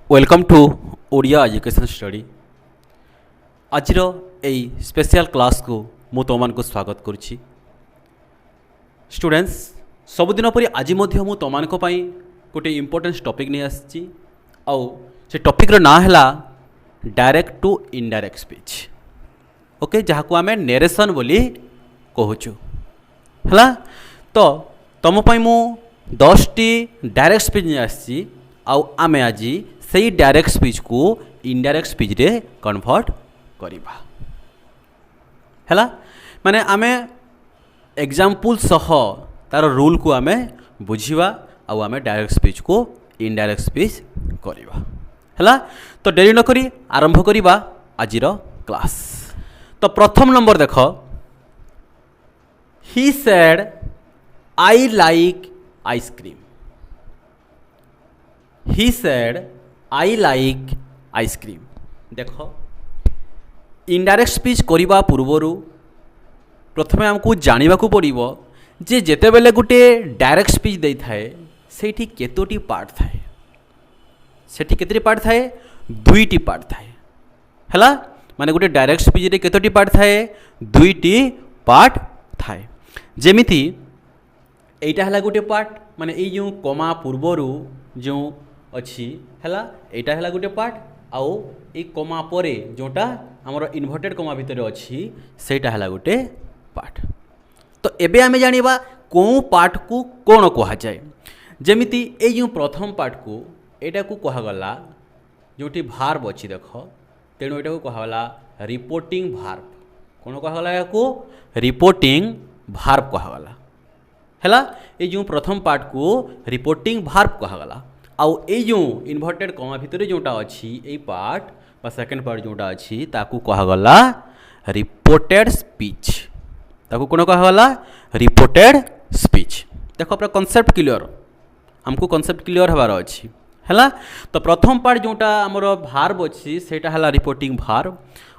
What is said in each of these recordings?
Welcome to Odia education study. आजिर एई special class को मु तुमको स्वागत करुच्ची। स्टूडेंट्स सबुदिन परि आज मु तुमको गोटे इम्पोर्टेंट टॉपिक नहीं आसी आउ से टॉपिक रो ना है direct to indirect speech. Okay, जहाँ को आम नेरेशन बोली कहूचु है। तो तुम मु 10 टी डायरेक्ट स्पीच नहीं आसी आउ आमे आज सही डायरेक्ट स्पीच को इनडायरेक्ट स्पीच रे कन्वर्ट करिबा हैला। माने आमे एग्जाम्पल सह तार रूल को आमे बुझिबा आउ आमे डायरेक्ट स्पीच को इनडायरेक्ट स्पीच करिबा हैला। तो देरी न करी आरंभ करिबा आजिर क्लास। तो प्रथम नंबर देख, ही सेड आई लाइक आइसक्रीम। ही सेड आई लाइक आइसक्रीम। देख, इनडायरेक्ट स्पीच करिबा पूर्वरु प्रथमे हमको जानवा को पड़िबो जे जेते बेले गुटे डायरेक्ट स्पीच दे थाए सेठी केतोटी पार्ट थाए। सेठी केतोटी पार्ट थाए? दुईटी पार्ट थाए हैला। माने गुटे डायरेक्ट स्पीच रे केतोटी पार्ट थाए? दुईटी पार्ट थाए। जेमिति एटा हला गुटे पार्ट, माने ए जो कमा पूर्वरु जो अच्छी हैला एटा हला गुटे पार्ट, आउ ए कमा परे जोटा हमर इन्वर्टेड कमा भितर अच्छी सेटा हला गुटे पार्ट। तो एबे आमे जानिबा को पार्ट को कोन कहा जाए। जेमिति ए जो प्रथम पार्ट को एटा को कहा गला जोटी भार्ब अच्छी। देख, तेणु एटा को कहा गला रिपोर्टिंग भार्ब। कोन कहा गला याको? रिपोर्टिंग भार्ब कहा गला हैला। ए जो प्रथम पार्ट को रिपोर्टिंग भार्ब कहा गला। आउ ए जो इन्वर्टेड कमा भितर जोटा अच्छी ए पार्ट बा सेकेंड पार्ट जोटा अच्छी ताकू कहा गला रिपोर्टेड स्पीच। ताकू कोन कहा गला? Reported speech. देखो अपना कॉन्सेप्ट क्लियर, हमको कॉन्सेप्ट क्लियर हबार अच्छी हैला। तो प्रथम पार्ट जोटा हमर भार्ब अच्छी सेटा हला रिपोर्टिंग भार्ब,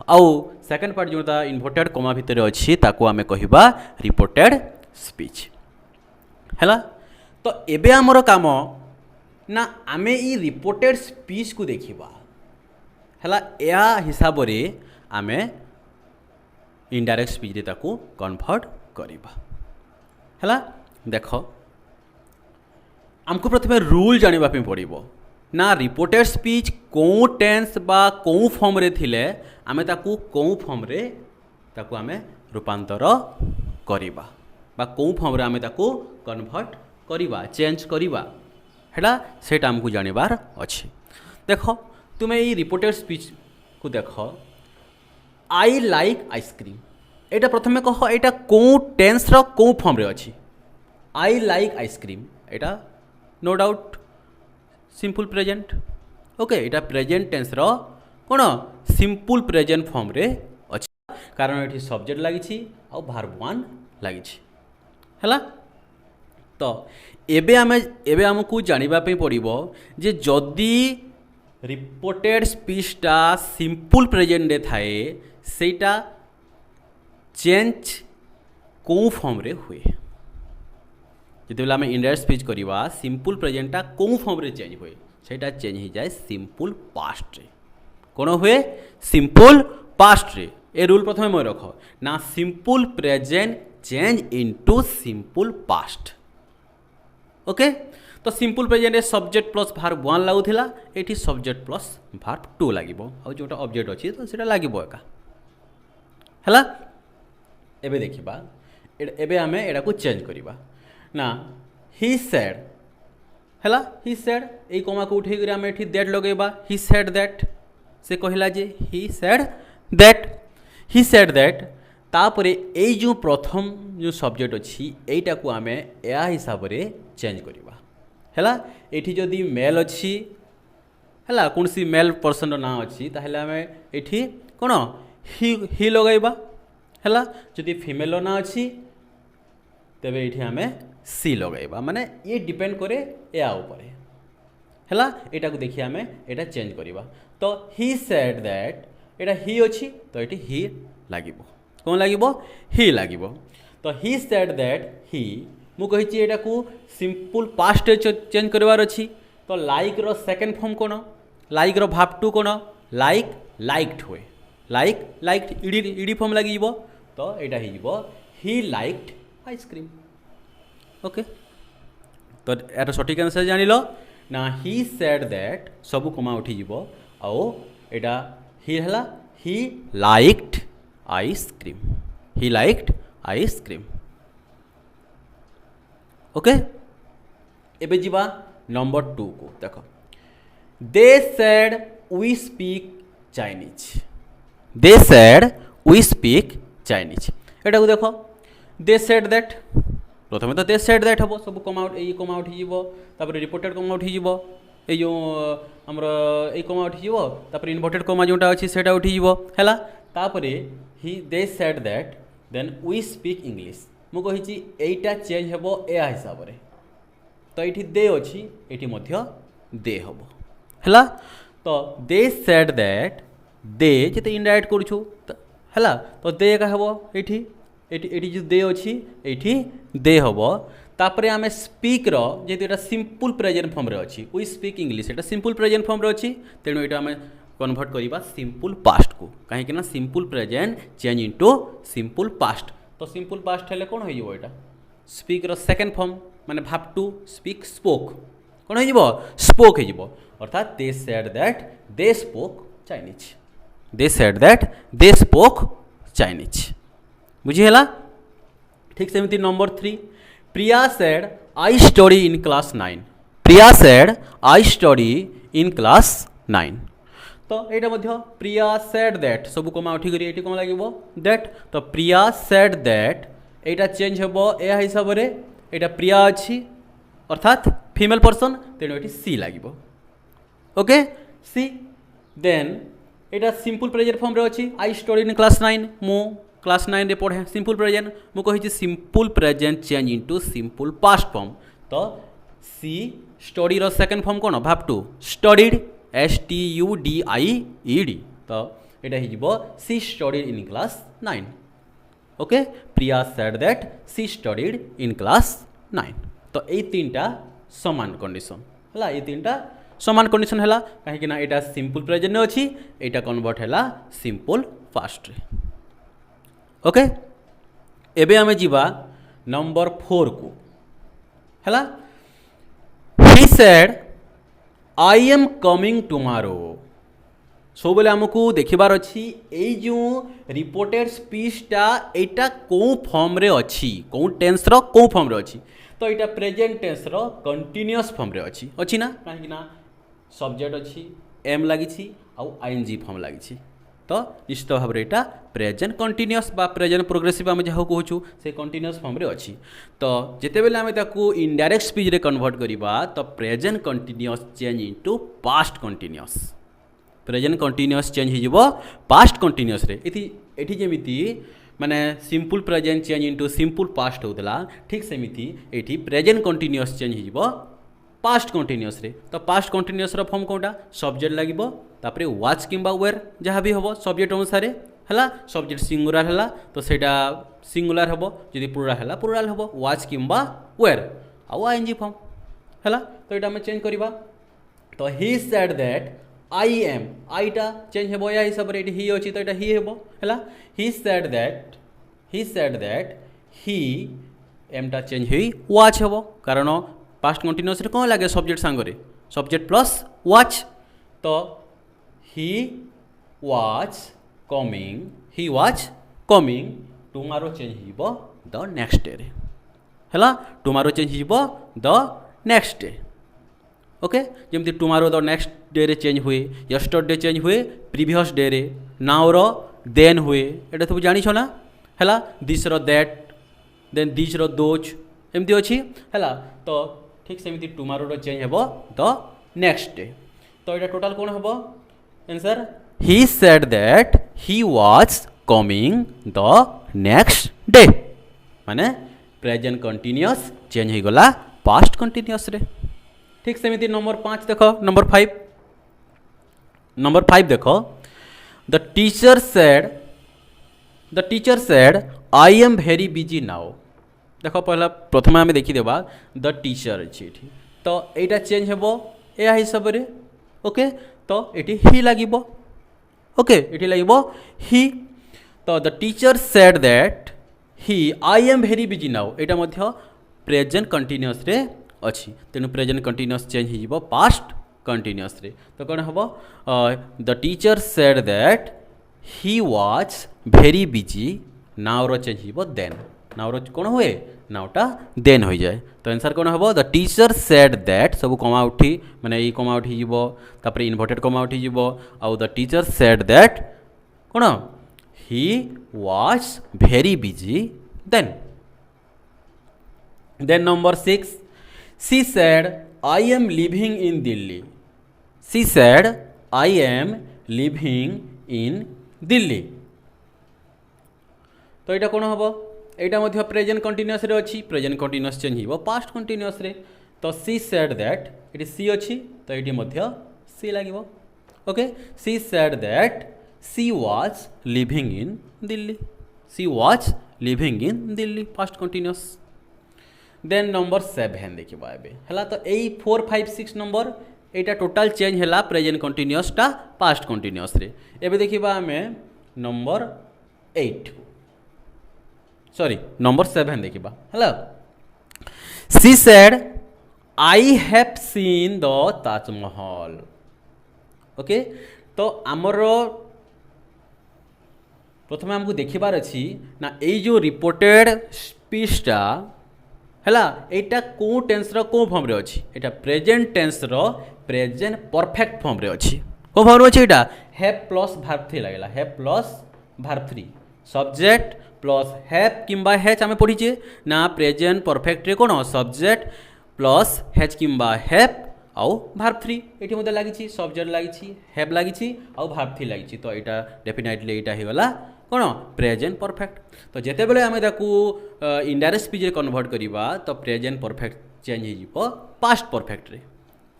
आउ सेकेंड पार्ट जोटा इन्वर्टेड कमा भितर अच्छी ताकू आमे कहिबा रिपोर्टेड स्पीच हैला। तो एबे हमर काम ना आमे ई रिपोर्टेड स्पीच को देखिबा हैला। या हिसाब रे आमे इनडायरेक्ट स्पीच रे ताकू कन्वर्ट करिबा हैला। देख, हमको प्रथमे रूल जानिबा पे पड़िबो ना रिपोर्टेड स्पीच को टेंस बा को फॉर्म रे थिले आमे ताकू को फॉर्म रे ताकू आमे रूपांतर करिबा बा को फॉर्म रे आमे ताकू कन्वर्ट करिबा, चेंज करिबा हैला। सेटा हमको जानिबार अच्छे। देख, तुम्हें ये रिपोर्टेड स्पीच को देख, आई लाइक आइसक्रीम एटा प्रथमे कह एटा को टेंस रो को फॉर्म रे अच्छी। आई लाइक आइसक्रीम एटा no doubt simple present. Okay, एटा प्रेजेंट टेंस रो कोन सिंपल प्रेजेंट फॉर्म रे अच्छी, कारण एठी सब्जेक्ट लागिछि आ वर्ब वन लागिछि हैला। तो एबे आमको जानिबा पे पड़िबो जे जदि रिपोर्टेड स्पीचटा सिंपल प्रेजेंट रे थाए सेटा चेंज को फॉर्म रे हुए। जेतेबेले आमे इनडायरेक्ट स्पीच करिबा सिंपल प्रेजेंटटा को फॉर्म रे चेंज हुए, सेटा चेंज हो जाए सिंपल पास्ट रे। कोन हुए? सिंपल पास्ट रे। ए रूल प्रथमे मन रख ना, simple present change into simple past. Okay, तो simple present subject plus verb one लागुला, ये सब्जेक्ट प्लस भार्ब टू लगे और जोटा ऑब्जेक्ट अच्छी तो सीटा लगे एका हैला। एबे देखिबा एबे आमे एडा को चेंज करिबा ना, ही सेड हैला। ही सेड ए कमा को उठे करी आमे एठी दैट लगेबा। ही सेड दैट से कहला जे he said that. He said that तापरे ए जो प्रथम जो सब्जेक्ट अच्छी एटा को आमे या हिसाब रे चेंज करिबा हैला। एठी जदि मेल अच्छी हैला, कौन सी मेल पर्सन ना अच्छी ताहले आमे एठी कोन ही लगाइबा हैला। जदि फीमेल ना अच्छी तबे एठी आमे सी लगाइबा। माने ये डिपेंड करे या ऊपर हैला। एटा को देखि आमे एटा चेंज करिबा। तो ही सेड दैट एटा ही अच्छी तो एठी ही लागिबो। कौन लागिबो? ही लागिबो। तो ही सेड दैट ही मु कहिछि एटा को सिंपल पास्ट चेंज करवार अछि। तो लाइक रो सेकेंड फॉर्म कोन? लाइक रो भाव टू कौन लाइक लाइक्ड हुए लाइक लाइक्ड इडी फॉर्म लगी तो यहाँ हो ही लाइक्ड आइसक्रीम ओके तो यार सठिक आंसर जान लो ना ही सेड दैट सब कमा उठी आओ एटा ही हला he liked ice cream he liked ice cream okay एबे जीवा नंबर 2 को देखो they said we speak Chinese they said we speak Chinese एटा को देखो दे सेड दैट प्रथम तो दे सेड दैट हम सब कमा उठी तापर रिपोर्टेड कमा उठी ये जो आमर ये कमा उठी तापर इनवर्टेड कमा जोटा अच्छी से उठी है तापर ही they said that then we speak English मु कही एटा चेंज हे या हिसाब से तो ये दे अच्छी ये दे हम है तो दे सेड दैट दे जिते इनडायरेक्ट करूँ है तो दे का हम ये जो दे अच्छी ये दे हम तापर आम स्पीक जेहेतु यहाँ सिंपल प्रेजेंट फॉर्म रे अच्छी वी स्पीक इंग्लिश ये सिंपल प्रेजेंट फॉर्म रे अच्छी तेणु ये आम कन्वर्ट करवा सिंपल पास्ट को कहीं simple present change into simple past तो सिंपल पास्ट हेल्ले कौन हो स्पीक रो सेकेंड फॉर्म माने भाव टू स्पीक स्पोक कौन हो स्पोक हो अर्थात they said that they spoke Chinese they said that they spoke Chinese बुझीगला ठीक सेमती number 3 Priya said I study in class 9 Priya said I study in class 9 तो यहाँ प्रिया सेड दैट सब कमा उठी ये कौन लगे दैट तो प्रिया सेड दैट यहाँ चेंज हम यह हिसाब से यहाँ प्रिया अच्छी अर्थात फीमेल पर्सन तेणु ये सी लगे ओके सी देन यहाँ सिंपल प्रेजेंट फॉर्म रे अच्छी आई स्टडी इन क्लास 9 मु क्लास 9 रे पढ़े सिंपल प्रेजेंट मु कही simple present change into simple past form तो सी स्टडी रो सेकंड फॉर्म कौन भाव टू स्टडीड STUDIED तो यहाँ हो she studied in class 9 okay Priya said that she studied in class 9 तो ये तीनटा समान कंडीशन है ये तीनटा समान कंडीशन है कहीं यहाँ सिंपल प्रेजेंट अच्छी यहाँ कन्वर्ट है सिंपल पास्ट ओके एबे आमे जीवा नंबर 4 को है he said I am coming tomorrow सब बेले आमको देखबार अच्छी ये जो रिपोर्टेड स्पीचटा यहाँ कौ फॉर्म रे अच्छी कौ टेंस रो कौ फॉर्म रे अच्छी तो यहाँ प्रेजेंट टेंस रो कंटिन्यूअस फॉर्म रे अच्छी ना कहीं सब्जेक्ट अच्छी एम लगी आउ आईएनजी फॉर्म लगी तो निश्चित भाव में यहाँ प्रेजेंट कंटिन्यूअस बा प्रेजेंट प्रोग्रेसिव आम जहाँ कहूँ से कंटिन्यूअस फॉर्म रे अच्छी तो जिते बेले आम ताकू इनडायरेक्ट स्पीच रे कन्वर्ट करवा तो present continuous change into past continuous present continuous change हो पास्ट कंटिन्यूअस रे एठी जेमिति माने simple present change into simple past होता ठीक सेमिति एठी प्रेजेंट कंटिन्यूअस चेंज हो पास्ट कंटिन्यूअस रे तो पास्ट कंटिन्यूअस रो फॉर्म कोटा सब्जेक्ट लागिबो तापरे वाच किंबा वेयर जहाँ भी हम सब्जेक्ट अनुसार है सब्जेक्ट सिंगुलर है तो सेटा सिंगुलर हम जदि प्लुराल है प्लुराल हम वाच किंबा वेयर आउ आईएनजी फॉर्म है तो यहाँ आम चेंज करवा तो he said that I am आईटा change हो या हिसाब से ही अच्छी तो यहाँ ही है ही सेड दैट ही एमटा चेंज हुई वाच हम कारण पास्ट कंटिन्यूअस रे कौन लगे सब्जेक्ट सांगरे सब्जेक्ट प्लस वाच तो he was coming tomorrow change हो द नेक्स्ट डे है टुमारो चेंज हो द नेक्स्ट डे ओके जमती टुमारो द नेक्स्ट डे रे चेंज हुए यस्टरडे चेंज हुए प्रीवियस डे रे नाउ रो देन हुए एटा सब जानिछ ना है दिस रो that then this row those एमती अच्छी है तो ठीक सेमती टुमारो रो चेंज हो द नेक्स्ट डे तो यहाँ टोटाल कौन हम answer he said that he was coming the next day माने प्रेजेंट कंटिन्यूअस चेंज हो गला पास्ट कंटिन्यूअस रे ठीक सेमती नंबर 5 देखो नंबर 5 देखो the teacher said I am very busy now देख पहला प्रथम आम देखीदेवा द टीचर अच्छी तो यहाँ चेंज हो या हिसाब से ओके तो ये ही लगे ओके ये लगे ही तो the teacher said that he I am very busy now यहाँ प्रेजेंट कंटिन्यूअस रे अच्छी तेणु प्रेजेंट कंटिन्यूअस चेंज हो पास्ट कंटिन्यूअस रे तो कौन हम the teacher said that he was very busy now रो चेंज हो देन नाउ रो कौन हुए नाउटा देन हो जाए तो आंसर कौन हम द टीचर सेड दैट सब कमा उठी माने ई कमा उठी जीवो तापर इन्वर्टेड कमा उठी जीवो आउ द टीचर सेड दैट कौन he was very busy then number 6 she said I am living in Delhi she said I am living in Delhi तो यहाँ कौन हम यहाँ प्रेजेंट कंटिन्यूअस रे अच्छी प्रेजेंट कंटिन्यूअस चेंज हो पास्ट कंटिन्यूअस रे तो सी सेड दैट ये सी अच्छी तो ये सी लगे okay she said that she was living in Delhi she was living in Delhi past continuous then number 7 देखा है तो यही 4 5 6 नंबर यहाँ टोटाल चेंज है प्रेजेंट कंटिन्यूअसटा पास्ट कंटिन्यूअस रे एबे देखिबा आमे नंबर 8 सॉरी नंबर 7 देखिबा hello C said I have seen the Taj Mahal okay तो आमर प्रथम आमको देखिबार अच्छी ना ये जो रिपोर्टेड स्पीचटा हैला एटा को टेंस रो को फॉर्म रे अछि एटा प्रेजेंट टेंस रो प्रेजेंट परफेक्ट फॉर्म रे अछि को फॉर्म रे अछि एटा हैव प्लस वर्ब 3 लागला have plus verb 3 subject plus have किंबा हैज आमे पढिचे ना प्रेजेंट परफेक्ट रे कोन सब्जेक्ट प्लस हैज किंबा हैव आउ वर्ब 3 एठी मध्ये लागिछि सब्जेक्ट लागिछि हैव लागिछि आउ वर्ब 3 लागिछि तो एटा डेफिनेटली एटा हे गला कौन प्रेजेंट परफेक्ट तो जिते बड़े आम इनडायरेक्ट स्पीच कन्वर्ट करवा तो प्रेजेंट परफेक्ट चेंज हो पास्ट परफेक्ट रे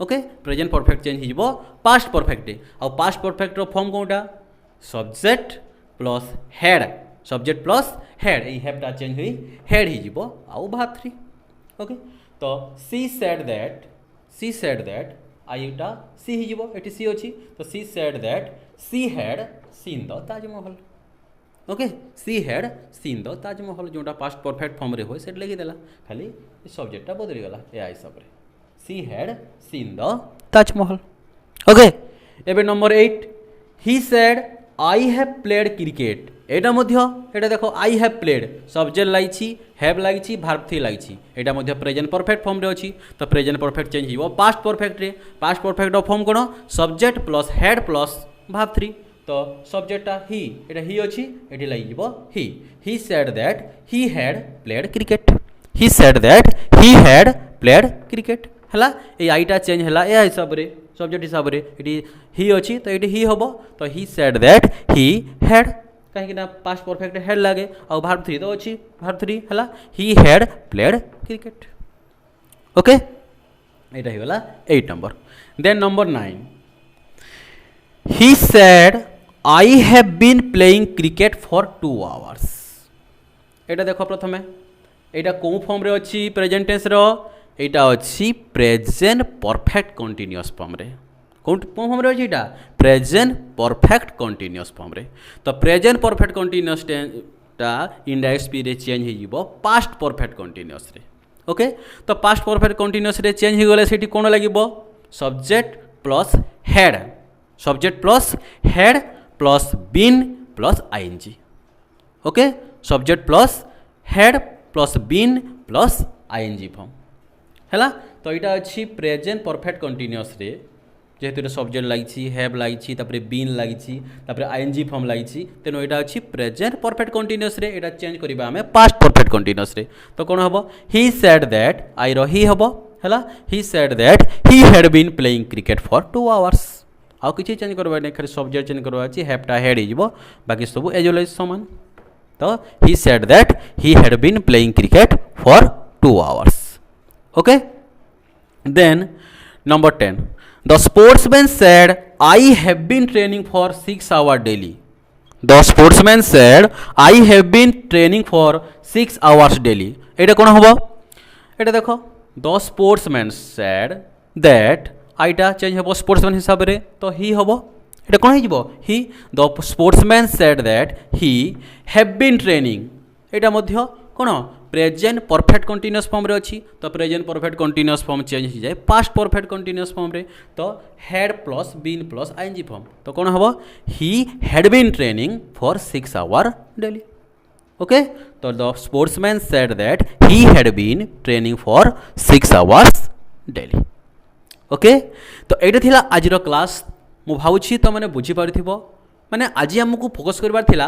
ओके प्रेजेंट परफेक्ट चेंज हो पास्ट परफेक्ट रे आ पास्ट परफेक्ट फॉर्म कौटा subject plus had subject plus had ये हेडटा चेंज हुई हेड हो आउ वर्ब 3 ओके तो सी सेड दैट आईटा सी हो ये सी अच्छी तो सी said that C had seen the Taj Mahal okay C had seen the Taj Mahal जोटा पास्ट परफेक्ट फॉर्म रे होय सेट लगी देला खाली सब्जेक्टटा बदली गला ए हिसाब रे she had seen the Taj Mahal okay एबे number 8 he said I have played cricket एटा मध्य एटा देखो आई हैव प्लेड सब्जेक्ट लागिछि हैव लागिछि वर्ब 3 लागिछि एटा मध्य प्रेजेंट परफेक्ट फॉर्म रे अछि तो प्रेजेंट परफेक्ट चेंज हो पास्ट परफेक्ट रे पास्ट परफेक्ट फॉर्म कोन subject plus had plus verb 3 तो सब्जेक्टा ही एटा ही अच्छी ये लगे he said that he had played cricket he said that he had played cricket है ये आईटा चेंज है या हिसाब से सब्जेक्ट हिसाब से ये ही अच्छी तो ये ही हम तो he said that he had कहीं पास्ट परफेक्ट हेड लगे और वर्ब 3 तो अच्छी वर्ब 3 है he had played cricket okay यहाँ हो गला 8 number then number 9 he said I have been playing cricket for 2 hours एटा देखो प्रथम एटा कौ फॉर्म रे अच्छी प्रेजेंट टेंस रो एटा अच्छी प्रेजेंट परफेक्ट कंटिन्यूअस फॉर्म रे कौन फॉर्म रे अच्छी एटा प्रेजेंट परफेक्ट कंटिन्यूअस फॉर्म रे तो प्रेजेंट परफेक्ट कंटिन्यूअस टा इनडायरेक्ट स्पीच रे चेंज हो पास्ट परफेक्ट कंटिन्यूअस रे ओके तो पास्ट परफेक्ट कंटिन्यूअस रे चेंज हो गले सेठी कोन लागिबो subject plus had subject plus had plus been plus ING okay subject plus had plus been plus ING form है तो यहाँ अच्छी प्रेजेंट परफेक्ट कंटिन्यूअस रे जेहेतु सब्जेक्ट लगी हैव लगी बीन लगी आईएनजी फॉर्म लगी तेणु यहाँ अच्छी प्रेजेंट परफेक्ट कंटिन्यूअस रे यहाँ चेंज करवा आम पास्ट परफेक्ट कंटिन्यूअस रे तो कौन हम ही सेड दैट आई री हम है he said that he had been playing cricket for 2 hours आउ किसी चेंज करवा नहीं खाली सब्जेक्ट चेंज करवा हैवटा हेड हो बाकी सब एज वेल सामान तो he said that he had been playing cricket for 2 hours okay then number 10 the sportsman said I have been training for 6 hours daily the sportsman said I have been training for 6 hours daily एटा कौन हम एटा देखो the sportsman said that आईटा change हे sportsman हिसाब से तो ही हम ये कौन हो ही the sportsman said that he have been training यहाँ कौन प्रेजेंट परफेक्ट कंटिन्यूअस फॉर्म रे अच्छी तो present perfect continuous form change हो जाए पास्ट परफेक्ट कंटिन्यूअस फॉर्म रे तो had plus been plus ING form तो कौन हम he had been training for 6 hour daily okay तो the sportsman said that he had been training for 6 hours daily okay तो ये थिला आज क्लास मु भावुछि तो मैंने बुझी पारिथिबो माने आज आमको फोकस करबार थिला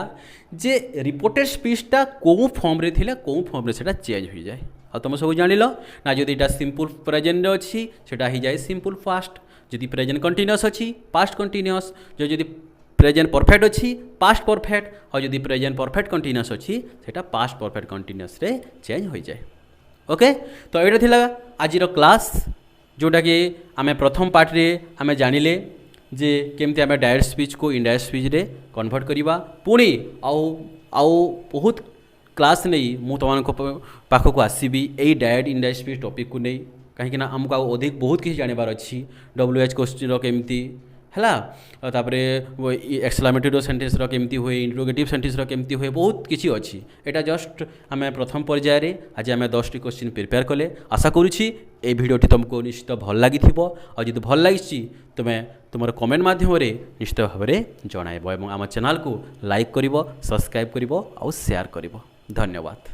जे रिपोर्टेड स्पीचटा को फॉर्म रे थिला को फॉर्म रे सेटा चेंज हो जाए आ तुम सब जानिल ना जदि एटा सिंपल प्रेजेंट रे अछि सेटा हो जाए सिंपल फास्ट जदि प्रेजेंट कंटिन्यूअस अछि पास्ट कंटिन्यूअस जो जदि प्रेजेंट परफेक्ट अच्छी पास्ट परफेक्ट और जदि प्रेजेंट परफेक्ट कंटिन्यूअस अच्छी सेटा पास्ट परफेक्ट कंटिन्यूअस रे चेंज हो जाए ओके तो ये थिला आज क्लास जोटा कि आमे प्रथम पार्ट रे आमे जानिले जे केमती आमे डायरेक्ट स्पीच को इनडायरेक्ट स्पीच रे कन्वर्ट करिबा पुणी आउ बहुत क्लास नहीं मु तुमको पाखक आसबि यही डायरेक्ट इनडायरेक्ट स्पीच टॉपिक को नहीं कहीं आमको अधिक बहुत किसी जानवर अच्छी WH क्वेश्चन केमती है तापरे एक्सक्लामेटरी सेंटेंस केमती हुए इंटरोगेटिव सेंटेंस केमती हुए बहुत किसी अच्छी यहाँ जस्ट आम प्रथम पर्यायर आज आम 10टी क्वेश्चन प्रिपेयर कले आशा करुँची ये भिडियोटी तुमको निश्चित भल लगी और जब भल लगी तुम्हें तुम कमेंट माध्यम निश्चित भाव में जनइब और आम चैनल को लाइक कर सब्सक्राइब कर और शेयर कर धन्यवाद।